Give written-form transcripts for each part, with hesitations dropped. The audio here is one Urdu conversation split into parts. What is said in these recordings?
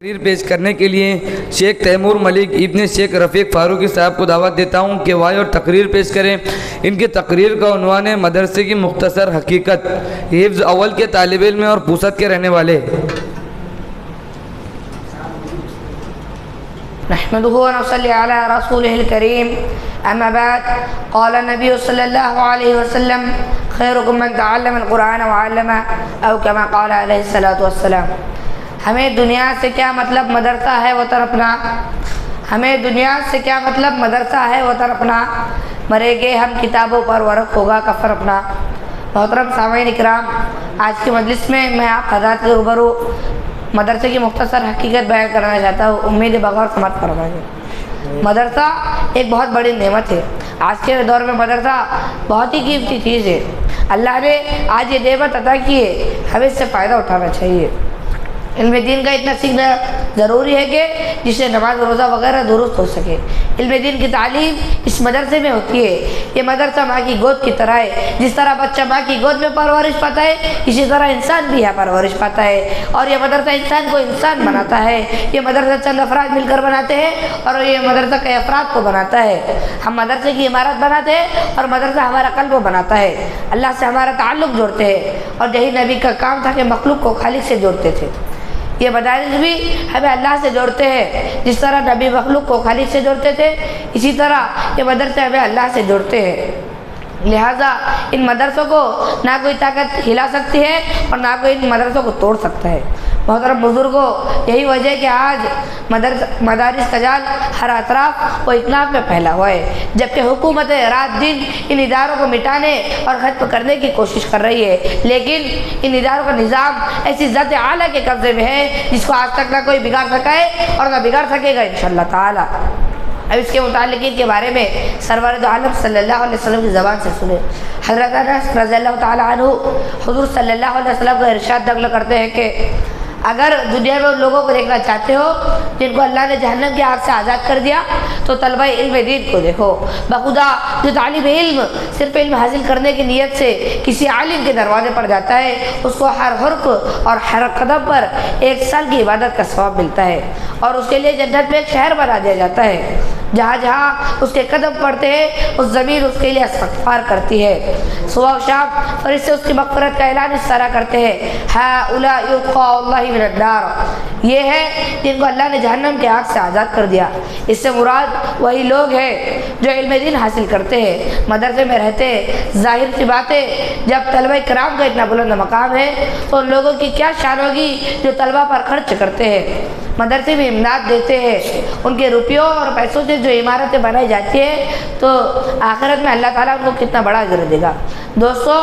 تقریر پیش کرنے کے لیے شیخ تیمور ملک ابن شیخ رفیق فاروقی صاحب کو دعوت دیتا ہوں کہ وہ آئیں اور تقریر پیش کریں۔ ان کی تقریر کا عنوان ہے مدرسے کی مختصر حقیقت۔ حفظ اول کے طالب علم اور پوسد کے رہنے والے۔ نحمده ونصلي على رسوله الكريم اما بعد قال النبي صلى الله عليه وسلم خيركم من تعلم القرآن وعلمه او كما قال عليه الصلاة والسلام۔ ہمیں دنیا سے کیا مطلب مدرسہ ہے وطن اپنا، ہمیں دنیا سے کیا مطلب مدرسہ ہے وطن اپنا، مرے گے ہم کتابوں پر ورق ہوگا کفن اپنا۔ محترم سامعین اکرام، آج کی مجلس میں آپ حضرات کے روبرو مدرسے کی مختصر حقیقت بیان کرنا چاہتا ہوں، امید بغور سماعت فرمائیے۔ مدرسہ ایک بہت بڑی نعمت ہے۔ آج کے دور میں مدرسہ بہت ہی قیمتی چیز ہے۔ اللہ نے آج یہ نعمت عطا کی ہے، ہمیں اس سے فائدہ اٹھانا چاہیے۔ علم دین کا اتنا سیکھنا ضروری ہے کہ جس سے نماز روزہ وغیرہ درست ہو سکے۔ علم دین کی تعلیم اس مدرسے میں ہوتی ہے۔ یہ مدرسہ ماں کی گود کی طرح ہے۔ جس طرح بچہ ماں کی گود میں پرورش پاتا ہے، اسی طرح انسان بھی یہاں پرورش پاتا ہے، اور یہ مدرسہ انسان کو انسان بناتا ہے۔ یہ مدرسہ چند افراد مل کر بناتے ہیں اور یہ مدرسہ کئی افراد کو بناتا ہے۔ ہم مدرسے کی عمارت بناتے ہیں اور مدرسہ ہمارا قلب کو بناتا ہے، اللہ سے ہمارا تعلق جوڑتے ہیں، اور یہی نبی کا کام تھا کہ مخلوق کو خالق سے جوڑتے تھے۔ یہ مدارس بھی ہمیں اللہ سے جوڑتے ہیں، جس طرح نبی مخلوق کو خالق سے جوڑتے تھے، اسی طرح یہ مدرسے ہمیں اللہ سے جوڑتے ہیں۔ لہٰذا ان مدرسوں کو نہ کوئی طاقت ہلا سکتی ہے اور نہ کوئی ان مدرسوں کو توڑ سکتا ہے۔ محترم بزرگوں، یہی وجہ ہے کہ آج مدارس کا جال ہر اطراف و اکناف میں پھیلا ہوا ہے، جبکہ حکومت رات دن ان اداروں کو مٹانے اور ختم کرنے کی کوشش کر رہی ہے، لیکن ان اداروں کا نظام ایسی ذات اعلیٰ کے قبضے میں ہے جس کو آج تک نہ کوئی بگاڑ سکا ہے اور نہ بگاڑ سکے گا انشاءاللہ تعالی۔ اب اس کے متعلقین کے بارے میں سرور دو عالم صلی اللہ علیہ وسلم کی زبان سے سنیں۔ حضرت انس رضی اللہ تعالی عنہ حضور صلی اللہ علیہ وسلم کا ارشاد نقل کرتے ہیں کہ اگر دنیا میں ان لوگوں کو دیکھنا چاہتے ہو جن کو اللہ نے جہنم کی آگ سے آزاد کر دیا تو طلبہ علم دین کو دیکھو۔ بخدا جو طالب علم صرف علم حاصل کرنے کی نیت سے کسی عالم کے دروازے پر جاتا ہے، اس کو ہر حرف اور ہر قدم پر 1 سال کی عبادت کا ثواب ملتا ہے، اور اس کے لیے جنت میں ایک شہر بنا دیا جاتا ہے۔ جہاں جہاں اس کے قدم پڑتے ہیں اس زمین اس کے لیے استغفار کرتی ہے۔ صبح و شام فرشتے اس کی مغفرت کا اعلان اس طرح کرتے ہیں، ہؤلاء یلقوا اللہ من النار، یہ ہے جن کو اللہ نے جہنم کی آگ سے آزاد کر دیا۔ اس سے مراد وہی لوگ ہیں جو علم دین حاصل کرتے ہیں، مدرسے میں رہتے ہیں۔ ظاہر سی بات ہے، جب طلبہ کرام کا اتنا بلند مقام ہے تو ان لوگوں کی کیا شان ہوگی جو طلبہ پر خرچ کرتے ہیں، مدرسے میں امداد دیتے ہیں۔ ان کے روپیوں اور پیسوں سے جو عمارتیں بنائی جاتی ہیں تو آخرت میں اللہ تعالیٰ ان کو کتنا بڑا اجر دے گا۔ دوستو،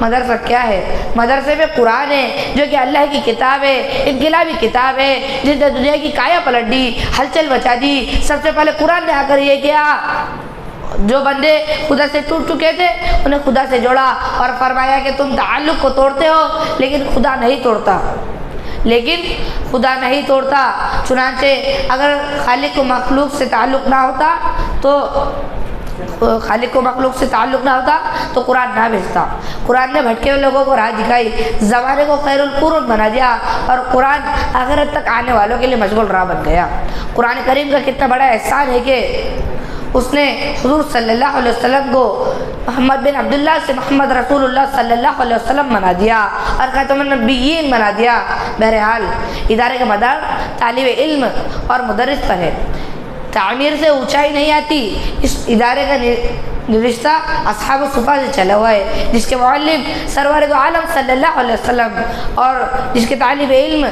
مدرسہ کیا ہے؟ مدرسے میں قرآن ہے جو کہ اللہ کی کتاب ہے، انقلابی کتاب ہے جس نے دنیا کی کایا پلٹ دی، ہلچل مچا دی۔ سب سے پہلے قرآن نے آ کر یہ کیا، جو بندے خدا سے ٹوٹ چکے تھے انہیں خدا سے جوڑا اور فرمایا کہ تم تعلق کو توڑتے ہو لیکن خدا نہیں توڑتا، چنانچہ اگر خالق کو مخلوق سے تعلق نہ ہوتا تو قرآن نہ بھیجتا۔ قرآن نے بھٹکے ہوئے لوگوں کو راہ دکھائی، زمانے کو خیر القرون بنا دیا، اور قرآن آخرت تک آنے والوں کے لیے مشغول راہ بن گیا۔ قرآن کریم کا کتنا بڑا احسان ہے کہ اس نے حضور صلی اللہ علیہ وسلم کو محمد بن عبداللہ سے محمد رسول اللہ صلی اللہ علیہ وسلم بنا دیا اور خاتم النبیین بنا دیا۔ بہرحال ادارے کا مدار طالب علم اور مدرس پر ہے۔ تعمیر سے اونچائی نہیں آتی، اس ادارے کا رشتہ اصحاب الصفا سے چلا ہوا ہے، جس کے معلم سرور دو عالم صلی اللہ علیہ وسلم اور جس کے طالب علم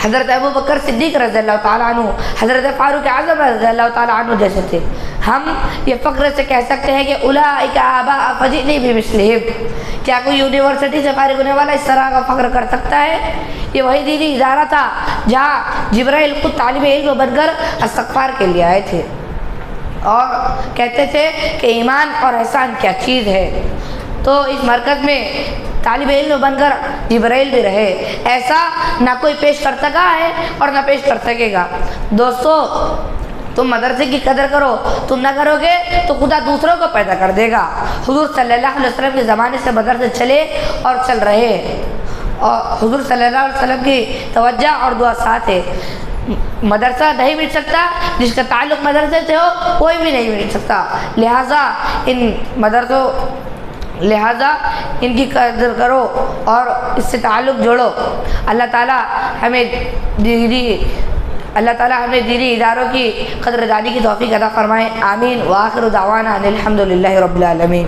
حضرت ابو بکر صدیق رضی اللہ تعالیٰ عنہ، حضرت فاروق اعظم رضی اللہ تعالیٰ عنہ جیسے تھے۔ ہم یہ فخر سے کہہ سکتے ہیں کہ اولئک آباء فجئنی بمثلہم، کیا کوئی یونیورسٹی سے فارغ ہونے والا اس طرح کا فخر کر سکتا ہے؟ یہ وہی دینی ادارہ تھا جہاں جبرائیل خود طالب علم بن کر استغفار کے لیے آئے تھے اور کہتے تھے کہ ایمان اور احسان کیا چیز ہے۔ تو اس مرکز میں طالب علم بن کر جبرائیل بھی رہے، ایسا نہ کوئی پیش کر سکا ہے اور نہ پیش کر سکے گا۔ دوستو، تم مدرسے کی قدر کرو، تم نہ کرو گے تو خدا دوسروں کو پیدا کر دے گا۔ حضور صلی اللہ علیہ وسلم کے زمانے سے مدرسے چلے اور چل رہے ہیں، اور حضور صلی اللہ علیہ وسلم کی توجہ اور دعا ساتھ ہے۔ مدرسہ نہیں مل سکتا، جس کا تعلق مدرسے سے ہو کوئی بھی نہیں مل سکتا. لہٰذا ان کی قدر کرو اور اس سے تعلق جوڑو. اللہ تعالیٰ ہمیں دینی اداروں کی قدر دانی کی توفیق عطا فرمائے. آمین. وآخر دعوانا ان الحمد للہ رب العالمین.